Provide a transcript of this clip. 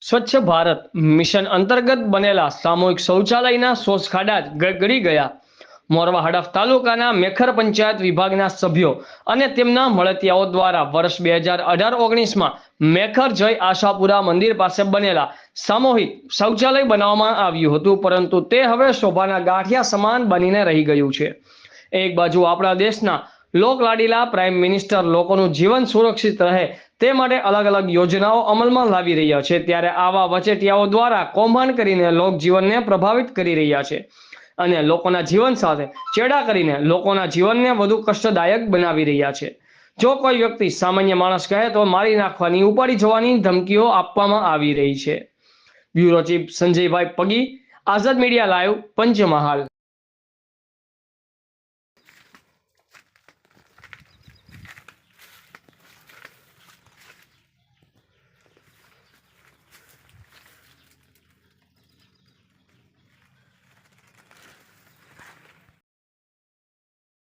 સ્વચ્છ ભારત મિશન અંતર્ગત બનેલા સામૂહિક શૌચાલયના શૌચખાડા ગળી ગયા। મોરવા હડફ તાલુકાના મેખર પંચાયત વિભાગના સભ્યો અને તેમના મળતિયાઓ દ્વારા વર્ષ 2018-19માં મેખર જય આશાપુરા મંદિર પાસે બનેલા સામૂહિક શૌચાલય બનાવવામાં આવ્યું હતું, પરંતુ તે હવે શોભાના ગાંઠિયા સમાન બનીને રહી ગયું છે। એક બાજુ આપણા દેશના લોકલાડીલા પ્રાઇમ મિનિસ્ટર લોકોનું જીવન સુરક્ષિત રહે તે માટે અલગ અલગ યોજનાઓ અમલમાં લાવી રહ્યા છે, ત્યારે આવા વચેટિયાઓ દ્વારા કૌભાંડ કરીને લોકજીવનને પ્રભાવિત કરી રહ્યા છે અને લોકોના જીવન સાથે ચેડા કરીને લોકોના જીવનને વધુ કષ્ટદાયક બનાવી રહ્યા છે। જો કોઈ વ્યક્તિ સામાન્ય માણસ કહે તો મારી નાખવાની, ઉપાડી જવાની ધમકીઓ આપવામાં આવી રહી છે। બ્યુરો ચીફ સંજયભાઈ પગી, આઝાદ મીડિયા લાઈવ, પંચમહાલ।